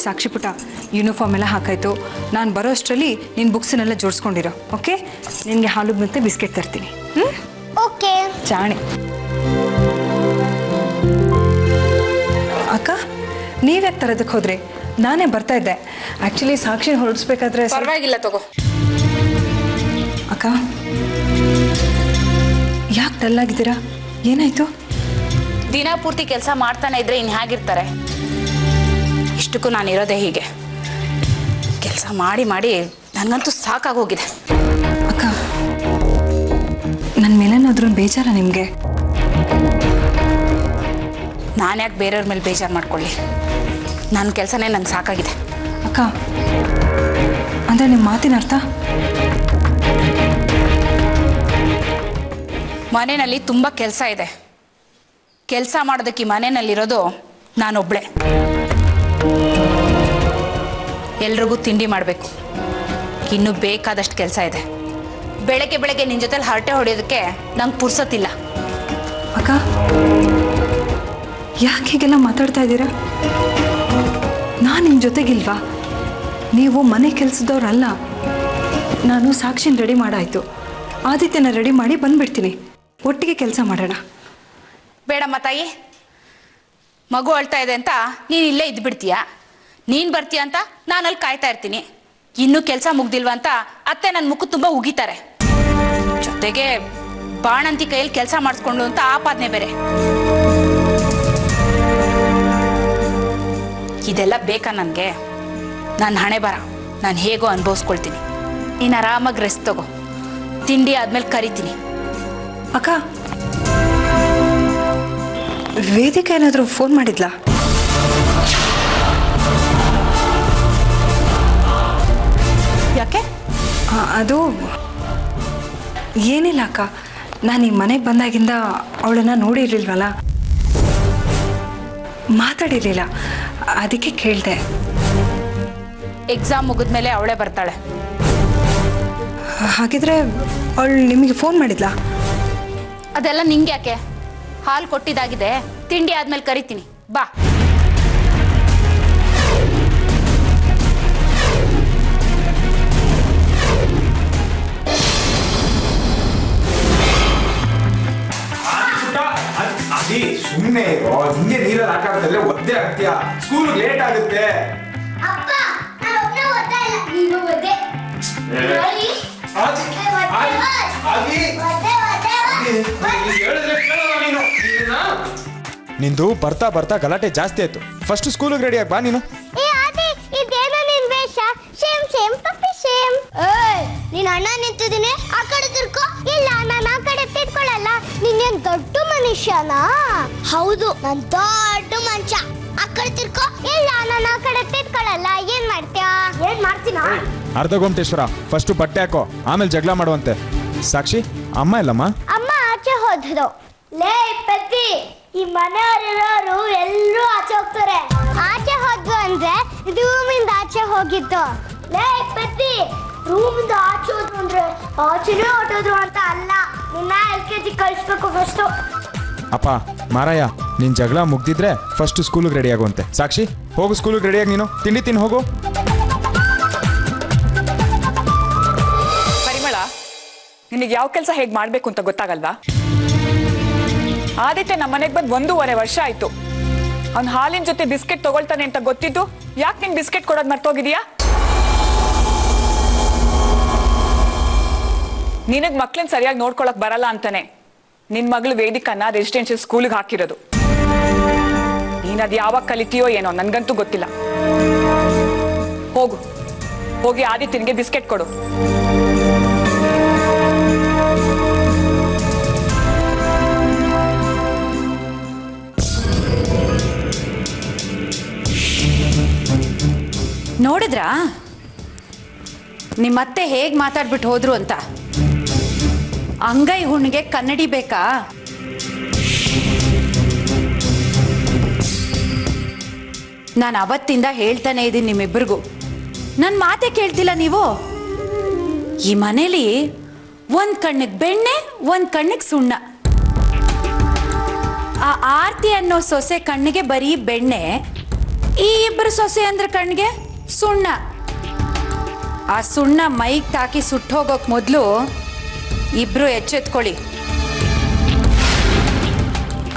ಸಾಕ್ಷಿ ಪುಟ ಯೂನಿಫಾರ್ಮ್ ಎಲ್ಲ ಹಾಕಾಯ್ತು. ನಾನು ಬರೋ ಅಷ್ಟರಲ್ಲಿ ನಿನ್ನ ಬುಕ್ಸನ್ನೆಲ್ಲ ಜೋಡಿಸ್ಕೊಂಡಿರೋ. ಓಕೆ, ನಿನಗೆ ಹಾಲು ಮತ್ತು ಬಿಸ್ಕೆಟ್ ತರ್ತೀನಿ. ಓಕೆ ಜಾಣೆ. ಅಕ್ಕ, ನೀವ್ಯಾಕೆ ತರೋದಕ್ಕೆ ಹೋದ್ರಿ? ನಾನೇ ಬರ್ತಾ ಇದ್ದೆ. ಆ್ಯಕ್ಚುಲಿ ಸಾಕ್ಷಿನ ಹೊರಡಿಸ್ಬೇಕಾದ್ರೆ ಪರವಾಗಿಲ್ಲ ತಗೋ. ಅಕ್ಕ, ಯಾಕೆ ಡಲ್ ಆಗಿದ್ದೀರಾ? ಏನಾಯ್ತು? ದಿನ ಪೂರ್ತಿ ಕೆಲಸ ಮಾಡ್ತಾನೆ ಇದ್ರೆ ಇನ್ನು ಹೇಗಿರ್ತಾರೆ? ಇಷ್ಟಕ್ಕೂ ನಾನು ಇರೋದೇ ಹೀಗೆ. ಕೆಲಸ ಮಾಡಿ ಮಾಡಿ ನನಗಂತೂ ಸಾಕಾಗೋಗಿದೆ. ಅಕ್ಕ, ನನ್ನ ಮೇಲೇನಾದ್ರೂ ಬೇಜಾರ ನಿಮಗೆ? ನಾನು ಯಾಕೆ ಬೇರೆಯವ್ರ ಮೇಲೆ ಬೇಜಾರು ಮಾಡ್ಕೊಳ್ಳಿ? ನನ್ನ ಕೆಲಸನೇ ನಂಗೆ ಸಾಕಾಗಿದೆ. ಅಕ್ಕ, ಅಂದರೆ ನಿಮ್ಮ ಮಾತಿನ ಅರ್ಥ? ಮನೆಯಲ್ಲಿ ತುಂಬ ಕೆಲಸ ಇದೆ. ಕೆಲಸ ಮಾಡೋದಕ್ಕೆ ಈ ಮನೆಯಲ್ಲಿರೋದು ನಾನೊಬ್ಳೆ. ಎಲ್ರಿಗೂ ತಿಂಡಿ ಮಾಡಬೇಕು. ಇನ್ನೂ ಬೇಕಾದಷ್ಟು ಕೆಲಸ ಇದೆ. ಬೆಳಗ್ಗೆ ಬೆಳಗ್ಗೆ ನಿನ್ನ ಜೊತೆಲಿ ಹರಟೆ ಹೊಡೆಯೋದಕ್ಕೆ ನಂಗೆ ಪುರ್ಸತ್ತಿಲ್ಲ. ಅಕ್ಕ, ಯಾಕೆ ಹೀಗೆಲ್ಲ ಮಾತಾಡ್ತಾ ಇದ್ದೀರಾ? ನಾನು ನಿಮ್ಮ ಜೊತೆಗಿಲ್ವಾ? ನೀವು ಮನೆ ಕೆಲಸದವ್ರಲ್ಲ. ನಾನು ಸಾಕ್ಷಿನ ರೆಡಿ ಮಾಡಾಯ್ತು. ಆದಿತ್ಯನ ರೆಡಿ ಮಾಡಿ ಬಂದುಬಿಡ್ತೀನಿ. ಒಟ್ಟಿಗೆ ಕೆಲಸ ಮಾಡೋಣ. ಬೇಡಮ್ಮ ತಾಯಿ, ಮಗು ಅಳ್ತಾ ಇದೆ ಅಂತ ನೀನು ಇಲ್ಲೇ ಇದ್ಬಿಡ್ತೀಯ. ನೀನು ಬರ್ತೀಯ ಅಂತ ನಾನು ಅಲ್ಲಿ ಕಾಯ್ತಾ ಇರ್ತೀನಿ. ಇನ್ನೂ ಕೆಲಸ ಮುಗ್ದಿಲ್ವ ಅಂತ ಅತ್ತೆ ನನ್ನ ಮುಖ ತುಂಬ ಉಗಿತಾರೆ. ಜೊತೆಗೆ ಬಾಣಂತಿ ಕೈಯಲ್ಲಿ ಕೆಲಸ ಮಾಡಿಸ್ಕೊಂಡು ಅಂತ ಆಪಾದನೆ ಬೇರೆ. ಇದೆಲ್ಲ ಬೇಕಾ ನನಗೆ? ನನ್ನ ಹಣೆ ಬರ ನಾನು ಹೇಗೋ ಅನುಭವಿಸ್ಕೊಳ್ತೀನಿ. ನೀನು ಆರಾಮಾಗಿ ರೆಸ್ಟ್ ತಗೋ. ತಿಂಡಿ ಆದ್ಮೇಲೆ ಕರಿತೀನಿ. ಅಕ್ಕ, ವೇದಿಕೆ ಏನಾದರೂ ಫೋನ್ ಮಾಡಿದ್ಲಾ? ಯಾಕೆ? ಅದು ಏನಿಲ್ಲ ಅಕ್ಕ. ನಾನು ಈ ಮನೆಗೆ ಬಂದಾಗಿಂದ ಅವಳನ್ನು ನೋಡಿರಲಿಲ್ವಲ್ಲ, ಮಾತಾಡಿರಲಿಲ್ಲ. ಅದಕ್ಕೆ ಕೇಳಿದೆ. ಎಕ್ಸಾಮ್ ಮುಗಿದ್ಮೇಲೆ ಅವಳೇ ಬರ್ತಾಳೆ. ಹಾಗಿದ್ರೆ ಅವಳು ನಿಮಗೆ ಫೋನ್ ಮಾಡಿದ್ಲಾ? ಅದೆಲ್ಲ ನಿಂಗೆ ಯಾಕೆ? ಹಾಲು ಕೊಟ್ಟಿದ್ದಾಗಿದೆ. ತಿಂಡಿ ಆದ್ಮೇಲೆ ಕರಿತೀನಿ, ಬಾ. ಸುಮ್ಮನೆ ಹಿಂಗೆ ನೀರಲ್ಲಿ ಹಾಕಾಡ್ತಂದ್ರೆ ಒದ್ದೆ ಆಗ್ತೀಯಾ. ಸ್ಕೂಲ್ ಲೇಟ್ ಆಗುತ್ತೆ. ನಿಂದು ಬರ್ತಾ ಬರ್ತಾ ಗಲಾಟೆ ಜಾಸ್ತಿ ಆಯ್ತು. ಫಸ್ಟ್ ಸ್ಕೂಲಿಗೆ ರೆಡಿ ಆಗಿ ಬಾ ನೀನು. ನೀನ್ ಅಣ್ಣ ನಿಂತಿದ್ದೀನಿ, ಆ ಕಡೆ ತಿರ್ಕೋ. ಇಲ್ಲ, ನಾನು ಆ ಕಡೆ ತಿರ್ಕೊಳ್ಳಲ್ಲ. ನೀನೇನ್ ದೊಡ್ಡ ಮನುಷ್ಯನಾ? ಹೌದು, ನಾನ್ ದೊಡ್ಡ ಮನುಷ್ಯ. ಆ ಕಡೆ ತಿರ್ಕೋ. ಇಲ್ಲ, ನಾನು ಆ ಕಡೆ ತಿರ್ಕೊಳ್ಳಲ್ಲ. ಏನ್ ಮಾಡ್ತೀಯಾ? ಏನ್ ಮಾಡ್ತೀನ? ಅರ್ಧಗೋಮಟೇಶ್ವರ, ಫಸ್ಟ್ ಬಟ್ಟೆ ಹಾಕೋ, ಆಮೇಲೆ ಜಗಳ ಮಾಡುವಂತೆ. ಸಾಕ್ಷಿ, ಅಮ್ಮ ಇಲ್ಲಮ್ಮ? ಅಮ್ಮ ಆಚೆ ಹೋದ್ರು. ಲೇ ಪತಿ, ಈ ಮನೆಯವರಿರೋರು ಎಲ್ಲರೂ ಆಚೆ ಹೋಗ್ತಾರೆ. ಆಚೆ ಹೋದ್ರು ಅಂದ್ರೆ ರೂಮಿಂದ ಆಚೆ ಹೋಗಿದ್ದು. ಲೇ ಪತಿ, ರೂಮಿಂದ ಆಚೆ ಹೋದ್ರು ಅಂದ್ರೆ ಆಚೆನೇ ಹೊಟ್ಟೋದ್ರು ಅಂತ ಅಲ್ಲ. ನಿನ್ನ LKG ಕಳಿಸ್ಬೇಕು ಫಸ್ಟ್. ಅಪ್ಪ ಮಾರಾಯ, ನಿನ್ ಜಗಳ ಮುಗ್ದಿದ್ರೆ ಫಸ್ಟ್ ಸ್ಕೂಲಿಗೆ ರೆಡಿ ಆಗುವಂತೆ. ಸಾಕ್ಷಿ, ಹೋಗು ಸ್ಕೂಲಿಗೆ ರೆಡಿಯಾಗಿ ನೀನು. ತಿಂಡಿ ತಿನ್ನು ಹೋಗು. ಪರಿಮಳ, ನಿನಗೆ ಯಾವ ಕೆಲಸ ಹೇಗೆ ಮಾಡಬೇಕು ಅಂತ ಗೊತ್ತಾಗಲ್ವಾ? ಆದಿತ್ಯ ನಮ್ಮ ಮನೆಗೆ ಬಂದು 1.5 ವರ್ಷ ಆಯ್ತು. ಅವ್ನು ಹಾಲಿನ ಜೊತೆ ಬಿಸ್ಕೆಟ್ ತಗೊಳ್ತಾನೆ ಅಂತ ಗೊತ್ತಿದ್ದು ಯಾಕೆ ನಿನ್ ಬಿಸ್ಕೆಟ್ ಕೊಡೋದು ಮರ್ತೋಗಿದೀಯಾ? ನಿನಗ್ ಮಕ್ಳನ್ನ ಸರಿಯಾಗಿ ನೋಡ್ಕೊಳಕ್ ಬರಲ್ಲ ಅಂತಾನೆ ನಿನ್ ಮಗಳು ವೇದಿಕನ್ನ ರೆಸಿಡೆನ್ಷಿಯಲ್ ಸ್ಕೂಲ್ಗೆ ಹಾಕಿರೋದು. ನೀನ್ ಅದ್ ಯಾವಾಗ ಕಲಿತೀಯೋ ಏನೋ, ನನ್ಗಂತೂ ಗೊತ್ತಿಲ್ಲ. ಹೋಗು, ಹೋಗಿ ಆದಿತ್ಯನಿಗೆ ಬಿಸ್ಕೆಟ್ ಕೊಡು. ನೋಡಿದ್ರಾ ನಿಮ್ಮತ್ತೆ ಹೇಗೆ ಮಾತಾಡ್ಬಿಟ್ಟು ಹೋದ್ರು ಅಂತ? ಅಂಗೈ ಹುಣ್ಣಿಗೆ ಕನ್ನಡಿ ಬೇಕಾ? ನಾನು ಅವತ್ತಿಂದ ಹೇಳ್ತಾನೆ ಇದ್ದೀನಿ ನಿಮ್ಮಿಬ್ಬರಿಗೂ, ನನ್ನ ಮಾತೆ ಕೇಳ್ತಿಲ್ಲ ನೀವು. ಈ ಮನೇಲಿ ಒಂದ್ ಕಣ್ಣಿಗೆ ಬೆಣ್ಣೆ, ಒಂದ್ ಕಣ್ಣಿಗೆ ಸುಣ್ಣ. ಆ ಆರ್ತಿ ಅನ್ನೋ ಸೊಸೆ ಕಣ್ಣಿಗೆ ಬರೀ ಬೆಣ್ಣೆ, ಈ ಇಬ್ಬರು ಸೊಸೆ ಅಂದ್ರೆ ಕಣ್ಗೆ ಸುಣ್ಣ. ಆ ಸುಣ್ಣ ಮೈಗೆ ತಾಕಿ ಸುಟ್ಟೋಗೋಕ್ ಮೊದಲು ಇಬ್ರು ಎಚ್ಚೆತ್ಕೊಳ್ಳಿ.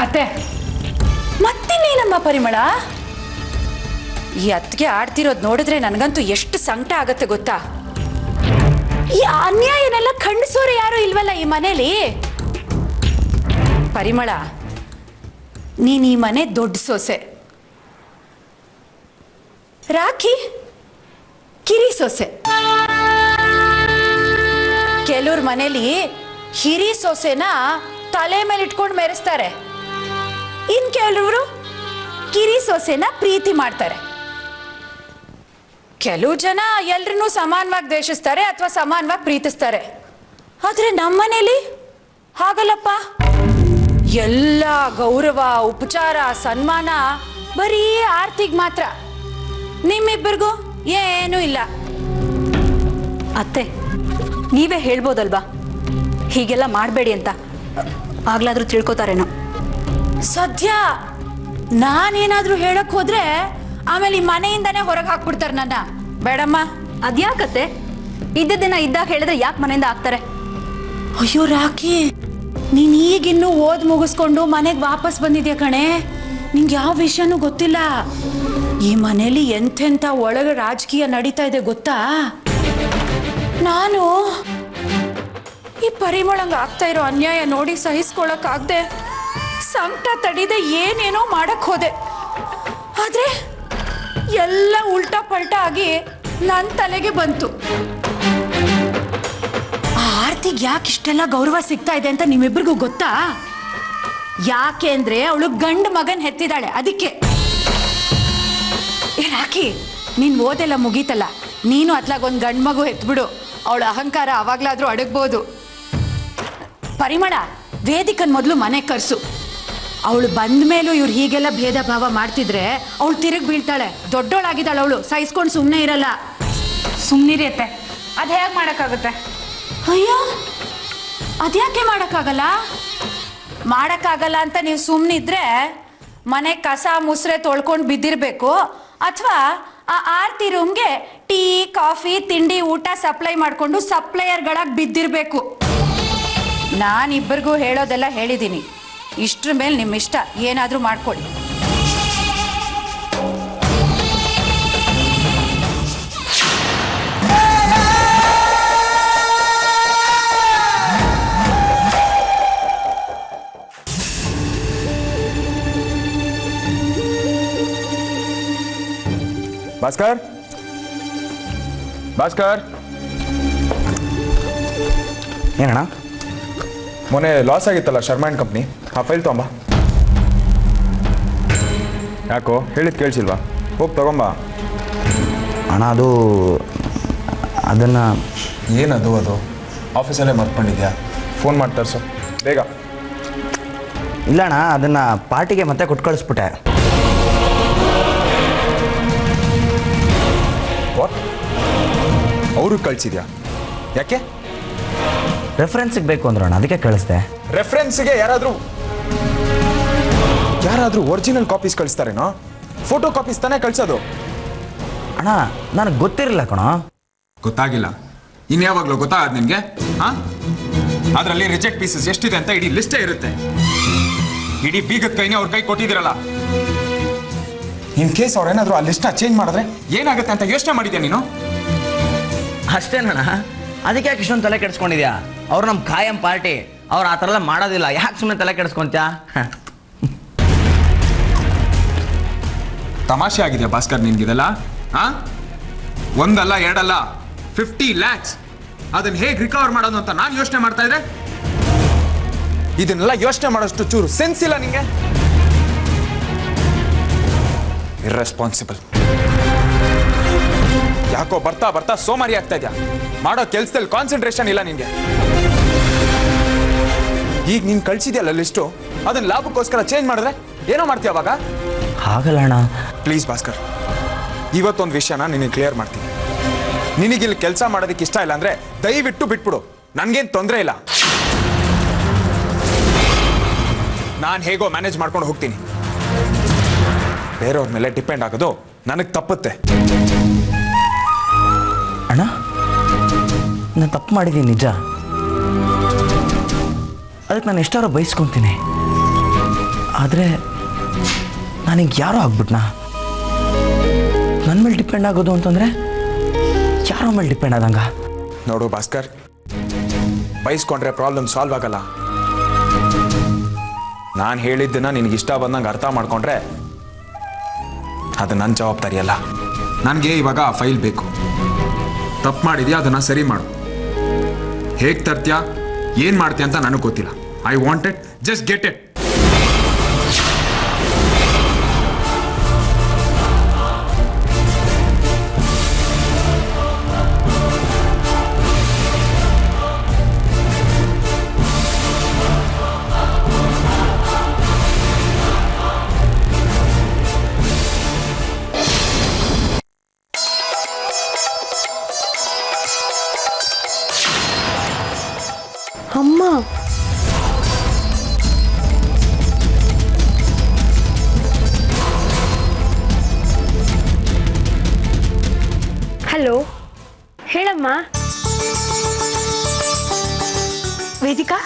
ಅತ್ತೆ ಮತ್ತಿನ್ನೇನಮ್ಮ ಪರಿಮಳ, ಈ ಅತ್ತಿಗೆ ಆಡ್ತಿರೋದು ನೋಡಿದ್ರೆ ನನಗಂತೂ ಎಷ್ಟು ಸಂಕಟ ಆಗತ್ತೆ ಗೊತ್ತಾ. ಈ ಅನ್ಯಾಯನೆಲ್ಲ ಖಂಡಿಸೋರು ಯಾರು ಇಲ್ವಲ್ಲ ಈ ಮನೇಲಿ. ಪರಿಮಳ, ನೀನ್ ಈ ಮನೆ ದೊಡ್ಡ ಸೊಸೆ, ರಾಖಿ ಕಿರಿ ಸೊಸೆ. ಕೆಲವ್ರ ಮನೇಲಿ ಹಿರಿ ಸೊಸೆನ ತಲೆ ಮೇಲೆ ಇಟ್ಕೊಂಡು ಮೆರೆಸ್ತಾರೆ, ಇನ್ ಕೆಲವರು ಕಿರಿ ಸೊಸೆನ ಪ್ರೀತಿ ಮಾಡ್ತಾರೆ. ಕೆಲವು ಜನ ಎಲ್ರನ್ನೂ ಸಮಾನವಾಗಿ ದ್ವೇಷಿಸ್ತಾರೆ ಅಥವಾ ಸಮಾನವಾಗಿ ಪ್ರೀತಿಸ್ತಾರೆ. ಆದ್ರೆ ನಮ್ಮನೇಲಿ ಹಾಗಲ್ಲಪ್ಪ. ಎಲ್ಲ ಗೌರವ, ಉಪಚಾರ, ಸನ್ಮಾನ ಬರೀ ಆರ್ತಿಗ್ ಮಾತ್ರ. ನಿಮ್ಮಿಬ್ಬರಿಗೂ ಏನೂ ಇಲ್ಲ. ಅತ್ತೆ, ನೀವೇ ಹೇಳ್ಬೋದಲ್ವಾ ಹೀಗೆಲ್ಲ ಮಾಡಬೇಡಿ ಅಂತ, ಆಗ್ಲಾದ್ರೂ ತಿಳ್ಕೊತಾರೇನೋ. ಸದ್ಯ ನಾನೇನಾದ್ರೂ ಹೇಳಕ್ ಹೋದ್ರೆ ಆಮೇಲೆ ಈ ಮನೆಯಿಂದಾನೇ ಹೊರಗೆ ಹಾಕ್ಬಿಡ್ತಾರೆ ನನ್ನ. ಬೇಡಮ್ಮ. ಅದ್ಯಾಕತ್ತೆ? ಇದ್ದ ದಿನ ಇದ್ದಾಗ ಹೇಳಿದ್ರೆ ಯಾಕೆ ಮನೆಯಿಂದ ಆಗ್ತಾರೆ? ಅಯ್ಯೋ ರಾಖಿ, ನೀನ್ ಈಗಿನ್ನೂ ಓದ್ ಮುಗಿಸ್ಕೊಂಡು ಮನೆಗೆ ವಾಪಸ್ ಬಂದಿದ್ಯಾ ಕಣೆ. ನಿಂಗೆ ಯಾವ ವಿಷಯನೂ ಗೊತ್ತಿಲ್ಲ. ಈ ಮನೇಲಿ ಎಂತೆಂಥ ಒಳಗೆ ರಾಜಕೀಯ ನಡೀತಾ ಇದೆ ಗೊತ್ತಾ. ನಾನು ಈ ಪರಿಮಳಂಗ ಆಗ್ತಾ ಇರೋ ಅನ್ಯಾಯ ನೋಡಿ ಸಹಿಸ್ಕೊಳಕ್ ಆಗದೆ ಸಂಕಟ ತಡಿದೆ ಏನೇನೋ ಮಾಡಕ್ ಹೋದೆ. ಆದ್ರೆ ಎಲ್ಲ ಉಲ್ಟಾ ಪಲ್ಟಾ ಆಗಿ ನನ್ನ ತಲೆಗೆ ಬಂತು. ಆ ಆರ್ತಿಗೆ ಯಾಕೆ ಇಷ್ಟೆಲ್ಲ ಗೌರವ ಸಿಗ್ತಾ ಇದೆ ಅಂತ ನಿಮ್ಮಿಬ್ಬರಿಗೂ ಗೊತ್ತಾ? ಯಾಕೆ ಅಂದ್ರೆ ಅವಳು ಗಂಡು ಮಗನ್ ಹೆತ್ತಿದ್ದಾಳೆ, ಅದಕ್ಕೆ. ಏ ರಾಖಿ, ನೀನ್ ಓದೆಲ್ಲ ಮುಗೀತಲ್ಲ, ನೀನು ಅತ್ಲಾಗೊಂದು ಗಂಡು ಮಗು ಹೆತ್ಬಿಡು. ಅವಳ ಅಹಂಕಾರ ಅವಾಗ್ಲಾದ್ರೂ ಅಡಗ್ಬೋದು. ಪರಿಮಳ, ವೇದಿಕನ್ ಮೊದಲು ಮನೆ ಕರ್ಸು. ಅವಳು ಬಂದ ಮೇಲೂ ಇವ್ರು ಹೀಗೆಲ್ಲ ಭೇದ ಭಾವ ಮಾಡ್ತಿದ್ರೆ ಅವಳು ತಿರುಗಿ ಬೀಳ್ತಾಳೆ. ದೊಡ್ಡೋಳಾಗಿದ್ದಾಳೆ ಅವಳು, ಸಹಿಸ್ಕೊಂಡು ಸುಮ್ಮನೆ ಇರಲ್ಲ. ಸುಮ್ಮನಿರಿ ಅತ್ತೆ, ಅದು ಹೇಗೆ ಮಾಡೋಕ್ಕಾಗುತ್ತೆ? ಅಯ್ಯೋ, ಅದ್ಯಾಕೆ ಮಾಡೋಕ್ಕಾಗಲ್ಲ? ಮಾಡೋಕ್ಕಾಗಲ್ಲ ಅಂತ ನೀವು ಸುಮ್ಮನಿದ್ರೆ ಮನೆ ಕಸ ಮುಸ್ರೆ ತೊಳ್ಕೊಂಡು ಬಿದ್ದಿರಬೇಕು, ಅಥವಾ ಆ ಆರ್ತಿ ರೂಮ್ಗೆ ಟೀ, ಕಾಫಿ, ತಿಂಡಿ, ಊಟ ಸಪ್ಲೈ ಮಾಡಿಕೊಂಡು ಸಪ್ಲೈಯರ್ಗಳಾಗಿ ಬಿದ್ದಿರಬೇಕು. ನಾನಿಬ್ಬರಿಗೂ ಹೇಳೋದೆಲ್ಲ ಹೇಳಿದ್ದೀನಿ. ಇಷ್ಟ್ರ ಮೇಲೆ ನಿಮ್ಮ ಇಷ್ಟ, ಏನಾದರೂ ಮಾಡ್ಕೊಳ್ಳಿ. ಭಾಸ್ಕರ್, ಭಾಸ್ಕರ್, ಏನಣ್ಣ? ಮೊನ್ನೆ ಲಾಸ್ ಆಗಿತ್ತಲ್ಲ ಶರ್ಮಾ ಆ್ಯಂಡ್ ಕಂಪ್ನಿ, ಆ ಫೈಲ್ ತೊಗೊಂಬ. ಯಾಕೋ ಹೇಳಿದ್ ಕೇಳಿಸಿಲ್ವಾ? ಹೋಗಿ ತಗೊಂಬ. ಅಣ್ಣ ಅದನ್ನು ಏನದು? ಅದು ಆಫೀಸಲ್ಲೇ ಮರ್ತ್ಕೊಂಡಿದ್ಯಾ? ಫೋನ್ ಮಾಡಿ ತರಿಸು ಬೇಗ. ಇಲ್ಲ ಅಣ್ಣ, ಅದನ್ನು ಪಾರ್ಟಿಗೆ ಮತ್ತೆ ಕೊಟ್ಟು ಕಳಿಸ್ಬಿಟ್ಟೆ. ಅವ್ರಿಗೆ ಕಳಿಸಿದ್ಯಾ? ಯಾಕೆ? ರೆಫರೆನ್ಸಿಗೆ ಬೇಕು ಅಂದ್ರು ಅಣ್ಣ, ಅದಕ್ಕೆ ಕಳಿಸ್ದೆ. ರೆಫರೆನ್ಸ್ಗೆ ಯಾರಾದರೂ ಒರಿಜಿನಲ್ ಕಾಪೀಸ್ ಕಳಿಸ್ತಾರೇನೋ? ಫೋಟೋ ಕಾಪೀಸ್ ತಾನೇ ಕಳಿಸೋದು. ಅಣ್ಣ, ನನಗೆ ಗೊತ್ತಿರಲಿಲ್ಲ ಕಣೋ. ಗೊತ್ತಾಗಿಲ್ಲ? ಇನ್ಯಾವಾಗಲೂ ಗೊತ್ತಾಗದು ನಿನಗೆ? ಹಾಂ, ಅದರಲ್ಲಿ ರಿಜೆಕ್ಟ್ ಪೀಸಸ್ ಎಷ್ಟಿದೆ ಅಂತ ಇಡೀ ಲಿಸ್ಟೇ ಇರುತ್ತೆ. ಇಡೀ ಬೀಗದ ಕೈನೇ ಅವ್ರ ಕೈ ಕೊಟ್ಟಿದ್ದೀರಲ್ಲ. ಇನ್ ಕೇಸ್ ಅವ್ರೇನಾದರೂ ಆ ಲಿಸ್ಟ್ನ ಚೇಂಜ್ ಮಾಡಿದ್ರೆ ಏನಾಗುತ್ತೆ ಅಂತ ಯೋಚನೆ ಮಾಡಿದ್ಯಾ ನೀನು? ಅಷ್ಟೇನಣ್ಣ, ಅದಕ್ಕೆ ಯಾಕೆ ಇಷ್ಟೊಂದು ತಲೆ ಕೆಡಿಸ್ಕೊಂಡಿದ್ಯಾ? ಅವ್ರು ನಮ್ಮ ಖಾಯಂ ಪಾರ್ಟಿ, ಅವ್ರು ಆ ಥರ ಎಲ್ಲ ಮಾಡೋದಿಲ್ಲ. ಯಾಕೆ ಸುಮ್ಮನೆ ತಲೆ ಕೆಡಿಸ್ಕೊಂತ್ಯಾ? ತಮಾಷೆ ಆಗಿದೆಯಾ ಭಾಸ್ಕರ್ ನಿನ್ಗಿದೆಲ್ಲ? ಹಾಂ, ಒಂದಲ್ಲ ಎರಡಲ್ಲ 50 lakhs. ಅದನ್ನ ಹೇಗೆ ರಿಕವರ್ ಮಾಡೋದು ಅಂತ ನಾನು ಯೋಚನೆ ಮಾಡ್ತಾ ಇದ್ದೆ. ಇದನ್ನೆಲ್ಲ ಯೋಚನೆ ಮಾಡೋಷ್ಟು ಚೂರು ಸೆನ್ಸ್ ಇಲ್ಲ ನಿಂಗೆ. ಇರ್ರೆಸ್ಪಾನ್ಸಿಬಲ್. ಯಾಕೋ ಬರ್ತಾ ಬರ್ತಾ ಸೋಮಾರಿ ಆಗ್ತಾ ಇದೆಯಾ? ಮಾಡೋ ಕೆಲ್ಸದಲ್ಲಿ ಕಾನ್ಸಂಟ್ರೇಷನ್ ಇಲ್ಲ ನಿನ್ಗೆ. ಈಗ ನೀನು ಕಳ್ಸಿದ್ಯಲ್ಲ ಲಿಸ್ಟು, ಅದನ್ನ ಲಾಭಕ್ಕೋಸ್ಕರ ಚೇಂಜ್ ಮಾಡಿದ್ರೆ ಏನೋ ಮಾಡ್ತೀಯ ಅವಾಗ? ಹಾಗಲ್ಲ ಅಣ್ಣ. ಪ್ಲೀಸ್ ಭಾಸ್ಕರ್, ಇವತ್ತೊಂದು ವಿಷಯನ ನಿನಗೆ ಕ್ಲಿಯರ್ ಮಾಡ್ತೀನಿ. ನಿನಗಿಲ್ಲಿ ಕೆಲಸ ಮಾಡೋದಕ್ಕೆ ಇಷ್ಟ ಇಲ್ಲ ಅಂದ್ರೆ ದಯವಿಟ್ಟು ಬಿಟ್ಬಿಡು, ನನಗೇನು ತೊಂದರೆ ಇಲ್ಲ. ನಾನು ಹೇಗೋ ಮ್ಯಾನೇಜ್ ಮಾಡ್ಕೊಂಡು ಹೋಗ್ತೀನಿ. ಬೇರೆಯವ್ರ ಮೇಲೆ ಡಿಪೆಂಡ್ ಆಗೋದು ನನಗೆ ತಪ್ಪುತ್ತೆ. ಅಣ್ಣ, ನಾನು ತಪ್ಪು ಮಾಡಿದ್ದೀನಿ ನಿಜ. ಅದಕ್ಕೆ ನಾನು ಎಷ್ಟಾರೋ ಬಯಸ್ಕೊತೀನಿ. ಆದರೆ ನಾನೀಗ ಯಾರೋ ಆಗ್ಬಿಟ್ನಾ? ನನ್ನ ಮೇಲೆ ಡಿಪೆಂಡ್ ಆಗೋದು ಅಂತಂದರೆ ಯಾರೋ ಮೇಲೆ ಡಿಪೆಂಡ್ ಆದಂಗ. ನೋಡು ಭಾಸ್ಕರ್, ಬಯಸ್ಕೊಂಡ್ರೆ ಪ್ರಾಬ್ಲಮ್ ಸಾಲ್ವ್ ಆಗಲ್ಲ. ನಾನು ಹೇಳಿದ್ದನ್ನ ನಿನಗೆ ಇಷ್ಟ ಬಂದಂಗೆ ಅರ್ಥ ಮಾಡ್ಕೊಂಡ್ರೆ ಅದು ನನ್ನ ಜವಾಬ್ದಾರಿ ಅಲ್ಲ. ನನಗೆ ಇವಾಗ ಆ ಫೈಲ್ ಬೇಕು. ತಪ್ಪು ಮಾಡಿದ್ಯಾ, ಅದನ್ನು ಸರಿ ಮಾಡು. ಹೇಗೆ ತರ್ತೀಯಾ, ಏನು ಮಾಡ್ತೀಯ ಅಂತ ನನಗೆ ಗೊತ್ತಿಲ್ಲ. I want it, just get it. ಅಮ್ಮ, ಹಲೋ, ಹೇಳಮ್ಮ. ವೇದಿಕಾ,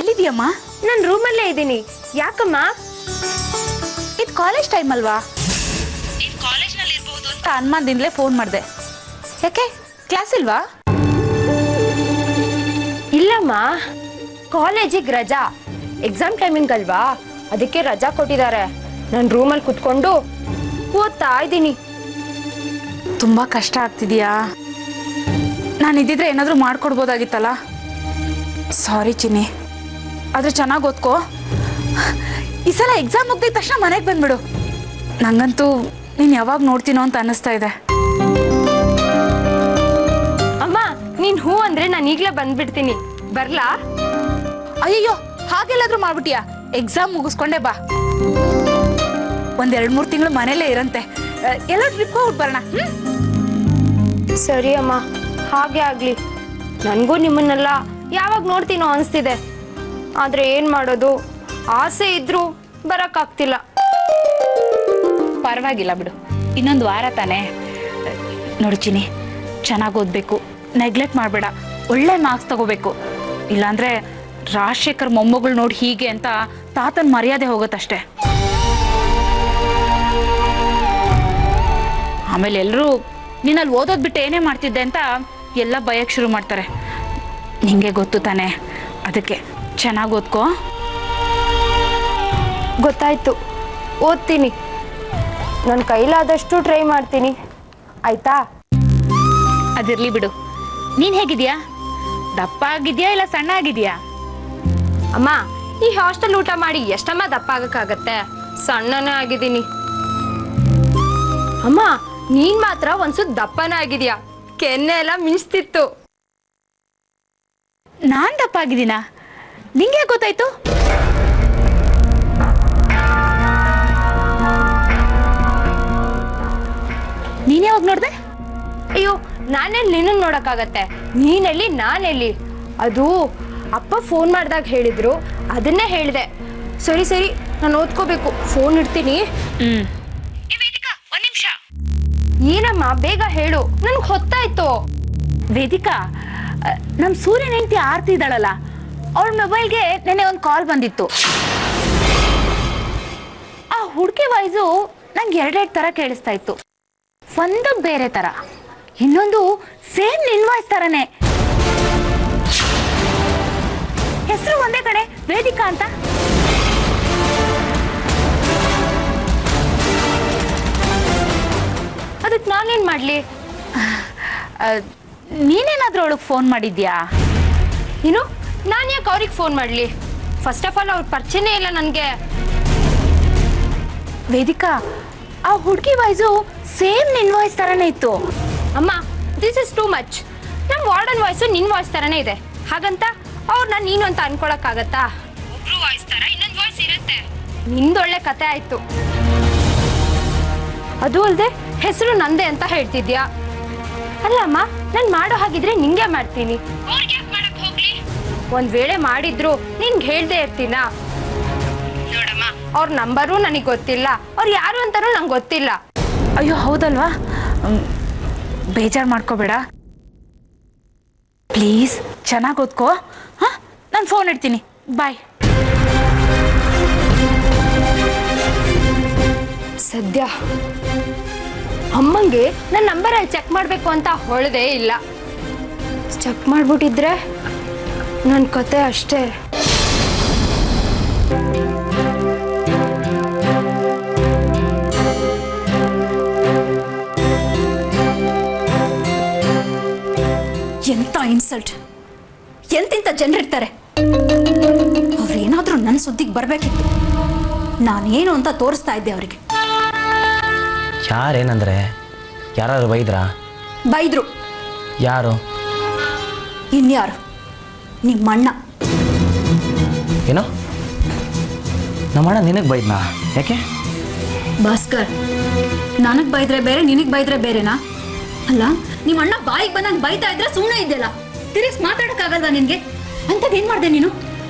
ಎಲ್ಲಿದೆಯಮ್ಮ? ನಾನು ರೂಮಲ್ಲೇ ಇದ್ದೀನಿ. ಯಾಕಮ್ಮ? ಇದು ಕಾಲೇಜ್ ಟೈಮ್ ಅಲ್ವಾ? ನೀನು ಕಾಲೇಜ್ನಲ್ಲಿ ಇರ್ಬೋದು ಅಂತ ಅನುಮಾನದಿಂದಲೇ ಫೋನ್ ಮಾಡಿದೆ. ಯಾಕೆ, ಕ್ಲಾಸ್ ಇಲ್ವಾ? ಇಲ್ಲಮ್ಮ, ಕಾಲೇಜಿಗೆ ರಜಾ. ಎಕ್ಸಾಮ್ ಟೈಮಿಂಗ್ ಅಲ್ವಾ, ಅದಕ್ಕೆ ರಜಾ ಕೊಟ್ಟಿದ್ದಾರೆ. ನಾನು ರೂಮಲ್ಲಿ ಕುತ್ಕೊಂಡು ಓದ್ತಾ ಇದ್ದೀನಿ. ತುಂಬ ಕಷ್ಟ ಆಗ್ತಿದೆಯಾ? ನಾನು ಇದ್ದಿದ್ರೆ ಏನಾದರೂ ಮಾಡ್ಕೊಡ್ಬೋದಾಗಿತ್ತಲ್ಲ. ಸಾರಿ ಚಿನ್ನಿ, ಆದರೆ ಚೆನ್ನಾಗಿ ಓದ್ಕೋ. ಈ ಸಲ ಎಕ್ಸಾಮ್ ಮುಗ್ದಿದ ತಕ್ಷಣ ಮನೆಗೆ ಬಂದ್ಬಿಡು. ನಂಗಂತೂ ನೀನು ಯಾವಾಗ ನೋಡ್ತೀನೋ ಅಂತ ಅನ್ನಿಸ್ತಾ ಇದೆ. ಅಮ್ಮ, ನೀನು ಹೂ ಅಂದರೆ ನಾನು ಈಗಲೇ ಬಂದ್ಬಿಡ್ತೀನಿ. ಬರ್ಲಾ? ಅಯ್ಯಯ್ಯೋ, ಹಾಗೆಲ್ಲಾದ್ರೂ ಮಾಡ್ಬಿಟ್ಟಿಯಾ? ಎಕ್ಸಾಮ್ ಮುಗಿಸ್ಕೊಂಡೆ ಬಾ. 1-2-3 ತಿಂಗಳು ಮನೇಲೇ ಇರಂತೆ. ಎಲ್ಲ ಟ್ರಿಪ್ ಹೋಗಿ ಬರೋಣ. ಸರಿ ಅಮ್ಮ, ಹಾಗೆ ಆಗಲಿ. ನನಗೂ ನಿಮ್ಮನ್ನೆಲ್ಲ ಯಾವಾಗ ನೋಡ್ತೀನೋ ಅನಿಸ್ತಿದೆ. ಆದರೆ ಏನು ಮಾಡೋದು, ಆಸೆ ಇದ್ರೂ ಬರೋಕ್ಕಾಗ್ತಿಲ್ಲ. ಪರವಾಗಿಲ್ಲ ಬಿಡು, ಇನ್ನೊಂದು ವಾರ ತಾನೇ. ನೋಡು ಚಿನ್ನಿ, ಚೆನ್ನಾಗಿ ಓದಬೇಕು, ನೆಗ್ಲೆಕ್ಟ್ ಮಾಡಬೇಡ, ಒಳ್ಳೆ ಮಾರ್ಕ್ಸ್ ತಗೋಬೇಕು. ಇಲ್ಲಾಂದ್ರೆ ರಾಜಶೇಖರ್ ಮೊಮ್ಮಗಳು ನೋಡಿ ಹೀಗೆ ಅಂತ ತಾತನ ಮರ್ಯಾದೆ ಹೋಗುತ್ತಷ್ಟೆ. ಆಮೇಲೆ ಎಲ್ಲರೂ ನೀನಲ್ಲಿ ಓದೋದು ಬಿಟ್ಟು ಏನೇ ಮಾಡ್ತಿದ್ದೆ ಅಂತ ಎಲ್ಲ ಭಯಕ್ಕೆ ಶುರು ಮಾಡ್ತಾರೆ. ನಿಂಗೆ ಗೊತ್ತು ತಾನೆ, ಅದಕ್ಕೆ ಚೆನ್ನಾಗಿ ಓದ್ಕೋ. ಗೊತ್ತಾಯ್ತು, ಓದ್ತೀನಿ. ನನ್ನ ಕೈಲಾದಷ್ಟು ಟ್ರೈ ಮಾಡ್ತೀನಿ, ಆಯ್ತಾ? ಅದಿರ್ಲಿ ಬಿಡು. ನೀನು ಹೇಗಿದ್ಯಾ? ದಪ್ಪ ಆಗಿದ್ಯಾ ಇಲ್ಲ ಸಣ್ಣ ಆಗಿದ್ಯಾ? ಅಮ್ಮ, ಈ ಹಾಸ್ಟೆಲ್ ಊಟ ಮಾಡಿ ಎಷ್ಟಮ್ಮ ದಪ್ಪ ಆಗಕ್ಕಾಗತ್ತೆ? ಸಣ್ಣನೇ ಆಗಿದ್ದೀನಿ. ಅಮ್ಮ, ನೀನ್ ಮಾತ್ರ ಒಂದ್ಸುತ್ತ ದಪ್ಪನೇ ಆಗಿದ್ಯಾ. ಕೆನ್ನೆ ಎಲ್ಲ ಮಿಂಚ್ತಿತ್ತು. ನಾನ್ ದಪ್ಪ ಆಗಿದ್ದೀನಾ? ನಿಂಗೆ ಗೊತ್ತಾಯ್ತು? ನೀನ್ ಯಾವಾಗ ನೋಡ್ದೆ? ಅಯ್ಯೋ, ನಾನೆಲ್ಲಿ ನಿನ್ನ ನೋಡಕ್ಕಾಗತ್ತೆ? ನೀನೆಲ್ಲಿ ನಾನೆಲ್ಲಿ? ಅದು ಅಪ್ಪ ಫೋನ್ ಮಾಡಿದಾಗ ಹೇಳಿದ್ರು, ಅದನ್ನೇ ಹೇಳಿದೆ. ಸರಿ ಸರಿ, ನಾನು ಓದ್ಕೋಬೇಕು. ಫೋನ್ ಇಡ್ತೀನಿ. ಒಂದ್ ನಿಮಿಷ. ಏನಮ್ಮ, ಬೇಗ ಹೇಳು, ನನ್ಗೆ ಹೊತ್ತಾಯ್ತು. ವೇದಿಕಾ, ನಮ್ ಸೂರ್ಯನ ಹೆಂಡತಿ ಆರ್ತಿ ಇದ್ದಾಳಲ್ಲ, ಅವಳ ಮೊಬೈಲ್ಗೆ ನೆನ್ನೆ ಒಂದು ಕಾಲ್ ಬಂದಿತ್ತು. ಆ ಹುಡುಗಿ ವಾಯ್ಸು ನಂಗೆ 2 ತರ ಕೇಳಿಸ್ತಾ ಇತ್ತು. ಒಂದು ಬೇರೆ ತರ, ಇನ್ನೊಂದು ಸೇಮ್ ನಿನ್ ವಾಯ್ಸ್ ತರನೇ. ಹೆಸರು ಒಂದೇ ಕಡೆ, ವೇದಿಕಾ ಅಂತ. ಅದಕ್ಕೆ ನಾನೇನ್ ಮಾಡ್ಲಿ? ನೀನೇನಾದ್ರೂ ಅವಳಿಗೆ ಫೋನ್ ಮಾಡಿದ್ಯಾ? ಏನು, ನಾನು ಯಾಕೆ ಅವ್ರಿಗೆ ಫೋನ್ ಮಾಡಲಿ? ಫಸ್ಟ್ ಆಫ್ ಆಲ್ ಅವ್ರ ಪರಿಚಯನೇ ಇಲ್ಲ ನನಗೆ. ವೇದಿಕಾ, ಆ ಹುಡುಗಿ ವಾಯ್ಸು ಸೇಮ್ ನಿನ್ ವಾಯ್ಸ್ ತರನೇ ಇತ್ತು. ಅಮ್ಮ, ದಿಸ್ ಇಸ್ ಟೂ ಮಚ್. ನಮ್ಮ ವಾರ್ಡನ್ ವಾಯ್ಸು ನಿನ್ನ ವಾಯ್ಸ್ ಥರನೇ ಇದೆ. ಹಾಗಂತ ಅವ್ರನ್ನ ನೀನು ಅಂತ ಅನ್ಕೊಳಕ್ಕಾಗತ್ತಾ? ಒಬ್ರು ವಾಯ್ಸ್ ಥರ ಇನ್ನೊಂದು ವಾಯ್ಸ್ ಇರುತ್ತೆ. ನಿಂದೊಳ್ಳೆ ಕತೆ ಆಯ್ತು. ಅದು ಅಲ್ಲದೆ ಹೆಸರು ನಂದೇ ಅಂತ ಹೇಳ್ತಿದ್ಯಾ? ಅಲ್ಲ ಅಮ್ಮ, ನಾನು ಮಾಡೋ ಹಾಗಿದ್ರೆ ನಿಂಗೆ ಮಾಡ್ತೀನಿ. ಅವ್ರಿಗೆ ಯಾಕೆ ಮಾಡಕ್ ಹೋಗ್ಲಿ? ಒಂದ್ ವೇಳೆ ಮಾಡಿದ್ರು ನಿನ್ಗೆ ಹೇಳ್ದೆ ಇರ್ತೀನ. ನೋಡಮ್ಮ, ಅವ್ರ ನಂಬರು ನನಗೆ ಗೊತ್ತಿಲ್ಲ, ಅವ್ರು ಯಾರು ಅಂತಾನೂ ನಂಗೆ ಗೊತ್ತಿಲ್ಲ. ಅಯ್ಯೋ ಹೌದಲ್ವಾ, ಬೇಜಾರು ಮಾಡ್ಕೋಬೇಡ ಪ್ಲೀಸ್, ಚೆನ್ನಾಗಿ ಓದ್ಕೋ. ಹಾಂ, ನಾನು ಫೋನ್ ಇಡ್ತೀನಿ, ಬಾಯ್. ಸದ್ಯ ಅಮ್ಮಂಗೆ ನನ್ನ ನಂಬರಲ್ಲಿ ಚೆಕ್ ಮಾಡಬೇಕು ಅಂತ ಹೊಳದೇ ಇಲ್ಲ. ಚೆಕ್ ಮಾಡಿಬಿಟ್ಟಿದ್ರೆ ನನ್ನ ಕತೆ ಅಷ್ಟೇ. ಎಂಥ ಇನ್ಸಲ್ಟ್! ಎಂತೆಂಥ ಜನರಿರ್ತಾರೆ. ಅವ್ರೇನಾದರೂ ನನ್ನ ಸುದ್ದಿಗೆ ಬರಬೇಕಿತ್ತು. ನಾನೇನು ಅಂತ ತೋರಿಸ್ತಾ ಇದ್ದೆ ಅವರಿಗೆ. ಯಾರೇನಂದ್ರೆ ಯಾರು ಬೈದ್ರಾ? ಬೈದ್ರು. ಯಾರು? ಇನ್ಯಾರು? ನಿಮ್ಮಣ್ಣ. ಏನೋ ನಮ್ಮಣ್ಣ ನಿನಗೆ ಬೈದ್ನಾ? ಯಾಕೆ? ಭಾಸ್ಕರ್, ನನಗೆ ಬೈದ್ರೆ ಬೇರೆ, ನಿನಗೆ ಬೈದ್ರೆ ಬೇರೆನಾ? ಅಲ್ಲ, ನಿಮ್ಮಣ್ಣ ಬಾಯಿಗೆ ಬಂದಂಗೆ ಬೈತಾ ಇದ್ರೆ ಸುಮ್ಮನೆ ಇದ್ದೆಲ್ಲ, ತಿರುಗಿಸಿ ಮಾತಾಡೋಕ್ಕಾಗಲ್ವಾ ನಿನಗೆ? ಅಂಥದ್ದೇನು ಮಾಡಿದೆ ನೀನು?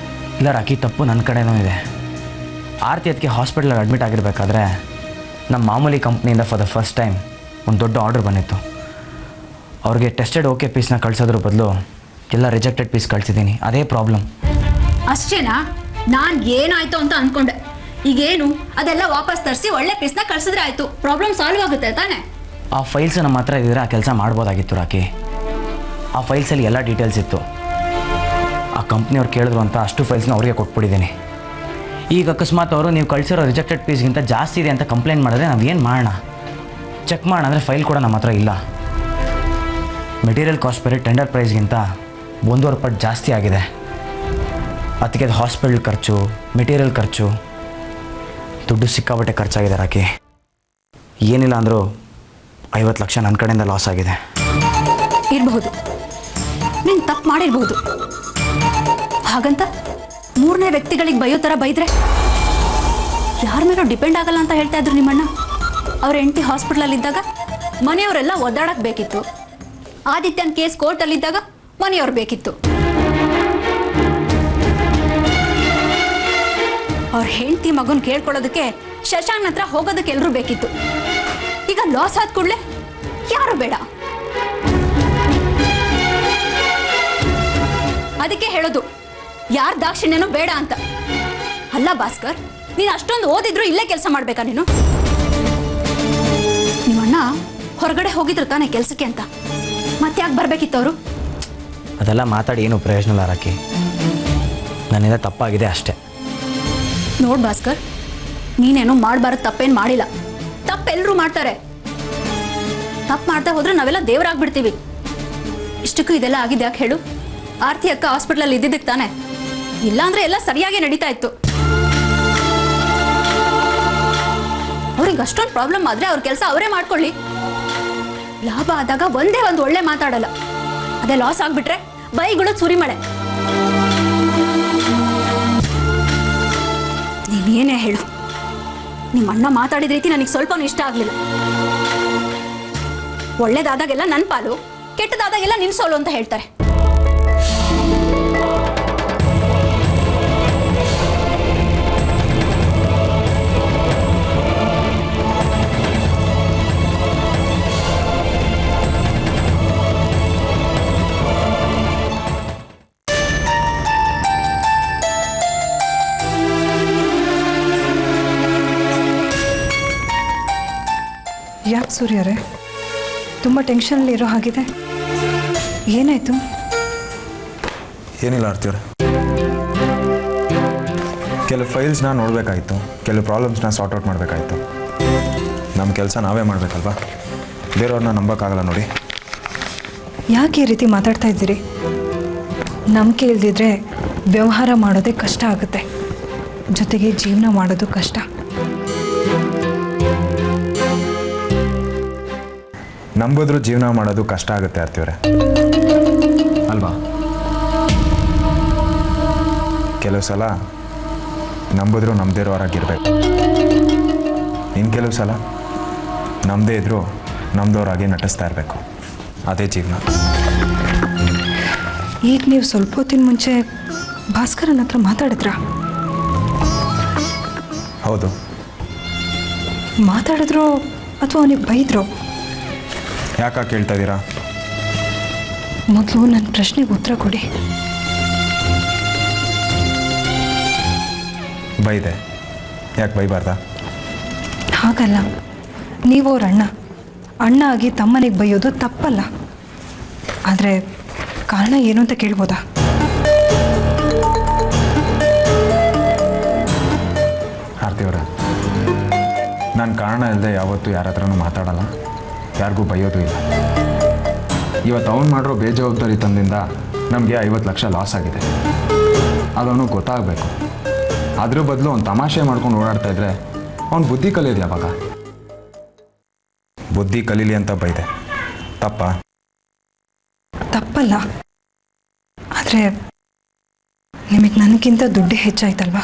ಇಲ್ಲ ರಾಕಿ, ತಪ್ಪು ನನ್ನ ಕಡೆನೂ ಇದೆ. ಆರತಿ ಅದಕ್ಕೆ ಹಾಸ್ಪಿಟ್ಲಲ್ಲಿ ಅಡ್ಮಿಟ್ ಆಗಿರಬೇಕಾದ್ರೆ ನಮ್ಮ ಮಾಮೂಲಿ ಕಂಪ್ನಿಯಿಂದ ಫಾರ್ ದ ಫಸ್ಟ್ ಟೈಮ್ ಒಂದು ದೊಡ್ಡ ಆರ್ಡರ್ ಬಂದಿತ್ತು. ಅವ್ರಿಗೆ ಟೆಸ್ಟೆಡ್ ಓಕೆ ಪೀಸ್ನ ಕಳಿಸೋದ್ರ ಬದಲು ಎಲ್ಲ ರಿಜೆಕ್ಟೆಡ್ ಪೀಸ್ ಕಳಿಸಿದ್ದೀನಿ. ಅದೇ ಪ್ರಾಬ್ಲಮ್. ಅಷ್ಟೇನಾ? ನಾನು ಏನಾಯ್ತು ಅಂತ ಅಂದ್ಕೊಂಡೆ. ಈಗೇನು ಅದೆಲ್ಲ ವಾಪಸ್ ತರಿಸಿ ಒಳ್ಳೆ ಪೀಸ್ನ ಕಳಿಸಿದ್ರೆ ಆಯಿತು, ಪ್ರಾಬ್ಲಮ್ ಸಾಲ್ವ್ ಆಗುತ್ತೆ ತಾನೇ? ಆ ಫೈಲ್ಸ್ ನಮ್ಮ ಹತ್ರ ಇದ್ದರೆ ಆ ಕೆಲಸ ಮಾಡ್ಬೋದಾಗಿತ್ತು ರಾಕಿ. ಆ ಫೈಲ್ಸಲ್ಲಿ ಎಲ್ಲ ಡೀಟೇಲ್ಸ್ ಇತ್ತು. ಆ ಕಂಪ್ನಿಯವ್ರು ಕೇಳಿದ್ರು ಅಂತ ಅಷ್ಟು ಫೈಲ್ಸ್ನ ಅವ್ರಿಗೆ ಕೊಟ್ಬಿಟ್ಟಿದ್ದೀನಿ. ಈಗ ಅಕಸ್ಮಾತ್ ಅವರು ನೀವು ಕಳಿಸಿರೋ ರಿಜೆಕ್ಟೆಡ್ ಪೀಸ್ಗಿಂತ ಜಾಸ್ತಿ ಇದೆ ಅಂತ ಕಂಪ್ಲೇಂಟ್ ಮಾಡಿದ್ರೆ ನಾವು ಏನು ಮಾಡೋಣ? ಚೆಕ್ ಮಾಡೋಣ ಅಂದರೆ ಫೈಲ್ ಕೂಡ ನಮ್ಮ ಹತ್ರ ಇಲ್ಲ. ಮೆಟೀರಿಯಲ್ ಕಾಸ್ಟ್ ಬೇರೆ ಟೆಂಡರ್ ಪ್ರೈಸ್ಗಿಂತ 1.5 ಪಟ್ಟು ಜಾಸ್ತಿ ಆಗಿದೆ. ಅದಕ್ಕೆ ಅದು ಹಾಸ್ಪಿಟಲ್ ಖರ್ಚು, ಮೆಟೀರಿಯಲ್ ಖರ್ಚು, ದುಡ್ಡು ಸಿಕ್ಕಾಬಟ್ಟೆ ಖರ್ಚಾಗಿದೆ ರಾಕಿ. ಏನಿಲ್ಲ ಅಂದರೂ 50 ಲಕ್ಷ ನನ್ನ ಕಡೆಯಿಂದ ಲಾಸ್ ಆಗಿದೆ. ಇರಬಹುದು, ನೀನು ತಪ್ಪು ಮಾಡಿರ್ಬಹುದು. ಹಾಗಂತ 3ನೇ ವ್ಯಕ್ತಿಗಳಿಗೆ ಬೈಯೋ ಥರ ಬೈದ್ರೆ ಯಾರ ಮೇಲೂ ಡಿಪೆಂಡ್ ಆಗಲ್ಲ ಅಂತ ಹೇಳ್ತಾ ಇದ್ರು ನಿಮ್ಮಣ್ಣ. ಅವ್ರ ಹೆಂಡತಿ ಹಾಸ್ಪಿಟ್ಲಲ್ಲಿದ್ದಾಗ ಮನೆಯವರೆಲ್ಲ ಒದ್ದಾಡಕ್ಕೆ ಬೇಕಿತ್ತು. ಆದಿತ್ಯನ ಕೇಸ್ ಕೋರ್ಟಲ್ಲಿದ್ದಾಗ ಮನೆಯವ್ರು ಬೇಕಿತ್ತು. ಅವ್ರ ಹೆಂಡತಿ ಮಗನ ಕೇಳ್ಕೊಳ್ಳೋದಕ್ಕೆ ಶಶಾಂಕ್ ಹತ್ರ ಹೋಗೋದಕ್ಕೆ ಎಲ್ಲರೂ ಬೇಕಿತ್ತು. ಈಗ ಲಾಸ್ ಆದ ಕೂಡಲೇ ಯಾರು ಬೇಡ. ಅದಕ್ಕೆ ಹೇಳೋದು, ಯಾರ ದಾಕ್ಷಿಣ್ಯನೂ ಬೇಡ ಅಂತ. ಅಲ್ಲ ಭಾಸ್ಕರ್, ನೀನು ಅಷ್ಟೊಂದು ಓದಿದ್ರು ಇಲ್ಲೇ ಕೆಲಸ ಮಾಡ್ಬೇಕಾ ನೀನು? ನಿಮ್ಮಣ್ಣ ಹೊರಗಡೆ ಹೋಗಿದ್ರು ತಾನೇ ಕೆಲಸಕ್ಕೆ ಅಂತ, ಮತ್ತೆ ಯಾಕೆ ಬರ್ಬೇಕಿತ್ತು ಅವರು? ಅದೆಲ್ಲ ಮಾತಾಡಿ ಏನು ಪ್ರಯೋಜನ ಇಲ್ಲ ರಾಕಿ. ನನ್ನಿಂದ ತಪ್ಪಾಗಿದೆ ಅಷ್ಟೇ. ನೋಡ್ ಭಾಸ್ಕರ್, ನೀನೇನು ಮಾಡಬಾರದು ತಪ್ಪೇನು ಮಾಡಿಲ್ಲ. ತಪ್ಪೆಲ್ಲರೂ ಮಾಡ್ತಾರೆ. ತಪ್ಪು ಮಾಡ್ತಾ ಹೋದ್ರೆ ನಾವೆಲ್ಲ ದೇವರಾಗ್ಬಿಡ್ತೀವಿ. ಇಷ್ಟಕ್ಕೂ ಇದೆಲ್ಲ ಆಗಿದೆ ಯಾಕೆ ಹೇಳು? ಆರ್ತಿ ಅಕ್ಕ ಹಾಸ್ಪಿಟ್ಲಲ್ಲಿ ಇದ್ದಿದ್ದಕ್ಕೆ ತಾನೆ. ಇಲ್ಲಾಂದ್ರೆ ಎಲ್ಲ ಸರಿಯಾಗಿ ನಡೀತಾ ಇತ್ತು. ಅವ್ರಿಗೆ ಅಷ್ಟೊಂದು ಪ್ರಾಬ್ಲಮ್ ಆದ್ರೆ ಅವ್ರ ಕೆಲಸ ಅವರೇ ಮಾಡ್ಕೊಳ್ಳಿ. ಲಾಭ ಆದಾಗ ಒಂದೇ ಒಂದು ಒಳ್ಳೆ ಮಾತಾಡಲ್ಲ, ಅದೇ ಲಾಸ್ ಆಗ್ಬಿಟ್ರೆ ಬೈಗಳು ಸುರಿಮಳೆ. ನೀನೇನೇ ಹೇಳು, ನಿಮ್ಮ ಅಣ್ಣ ಮಾತಾಡಿದ ರೀತಿ ನನಗೆ ಸ್ವಲ್ಪನೂ ಇಷ್ಟ ಆಗಲಿಲ್ಲ. ಒಳ್ಳೇದಾದಾಗೆಲ್ಲ ನನ್ನ ಪಾಲು, ಕೆಟ್ಟದಾದಾಗೆಲ್ಲ ನಿನ್ ಸೋಲು ಅಂತ ಹೇಳ್ತಾರೆ. ಯಾಕೆ ಸೂರ್ಯರೇ ತುಂಬ ಟೆನ್ಷನಲ್ಲಿ ಇರೋ ಹಾಗಿದೆ? ಏನಾಯಿತು? ಏನಿಲ್ಲ ಆರ್ತಿಯವ್ರೆ, ಕೆಲವು ಫೈಲ್ಸ್ನ ನೋಡಬೇಕಾಯಿತು, ಕೆಲವು ಪ್ರಾಬ್ಲಮ್ಸ್ನ ಸಾರ್ಟ್ ಔಟ್ ಮಾಡಬೇಕಾಯಿತು. ನಮ್ಮ ಕೆಲಸ ನಾವೇ ಮಾಡಬೇಕಲ್ವಾ, ಬೇರೆಯವ್ರನ್ನ ನಂಬೋಕ್ಕಾಗಲ್ಲ ನೋಡಿ. ಯಾಕೆ ಈ ರೀತಿ ಮಾತಾಡ್ತಾ ಇದ್ದೀರಿ? ನಂಬಿಕೆ ಇಲ್ದಿದ್ರೆ ವ್ಯವಹಾರ ಮಾಡೋದೇ ಕಷ್ಟ ಆಗುತ್ತೆ, ಜೊತೆಗೆ ಜೀವನ ಮಾಡೋದು ಕಷ್ಟ. ನಂಬಿದ್ರು ಜೀವನ ಮಾಡೋದು ಕಷ್ಟ ಆಗುತ್ತೆ ಆರ್ತಿಯವ್ರೆ, ಅಲ್ವಾ? ಕೆಲವು ಸಲ ನಂಬಿದ್ರು ನಮ್ಮದೇ ಇರೋರಾಗಿರ್ಬೇಕು. ಇನ್ನು ಕೆಲವು ಸಲ ನಮ್ಮದೇ ಇದ್ದರೂ ನಮ್ಮದವ್ರಾಗೆ ನಟಿಸ್ತಾ ಇರಬೇಕು. ಅದೇ ಜೀವನ. ಈಗ ನೀವು ಸ್ವಲ್ಪ ಹೊತ್ತಿನ ಮುಂಚೆ ಭಾಸ್ಕರನ ಹತ್ರ ಮಾತಾಡಿದ್ರಾ? ಹೌದು. ಮಾತಾಡಿದ್ರು ಅಥವಾ ಅವನಿಗೆ ಬೈದ್ರು? ಯಾಕೆ ಕೇಳ್ತಾ ಇದ್ದೀರಾ? ಮೊದಲು ನನ್ನ ಪ್ರಶ್ನೆಗೆ ಉತ್ತರ ಕೊಡಿ. ಬೈದೆ, ಯಾಕೆ ಬೈಬಾರ್ದಾ? ಹಾಗಲ್ಲ, ನೀವು ಅವ್ರ ಅಣ್ಣ ಆಗಿ ತಮ್ಮನಿಗೆ ಬೈಯೋದು ತಪ್ಪಲ್ಲ. ಆದರೆ ಕಾರಣ ಏನು ಅಂತ ಕೇಳ್ಬೋದಾ? ಆರ್ತಿಯವರ, ನಾನು ಕಾರಣ ಇಲ್ಲದೆ ಯಾವತ್ತೂ ಯಾರ ಹತ್ರನೂ ಮಾತಾಡಲ್ಲ, ಯಾರಿಗೂ ಬೈಯೋದು ಇಲ್ಲ. ಇವತ್ತು ಅವ್ನು ಮಾಡಿರೋ ಬೇಜವಾಬ್ದಾರಿ ತಂದಿಂದ ನಮಗೆ 50 ಲಕ್ಷ ಲಾಸ್ ಆಗಿದೆ. ಅದವನು ಗೊತ್ತಾಗಬೇಕು. ಅದ್ರ ಬದಲು ಅವ್ನು ತಮಾಷೆ ಮಾಡ್ಕೊಂಡು ಓಡಾಡ್ತಾ ಇದ್ರೆ ಅವ್ನು ಬುದ್ಧಿ ಕಲಿಯೋದು ಯಾವಾಗ? ಬುದ್ಧಿ ಕಲೀಲಿ ಅಂತ ಬೈದೆ, ತಪ್ಪಾ? ತಪ್ಪಲ್ಲ. ಆದರೆ ನಿಮಗೆ ನನಗಿಂತ ದುಡ್ಡೇ ಹೆಚ್ಚಾಯ್ತಲ್ವಾ?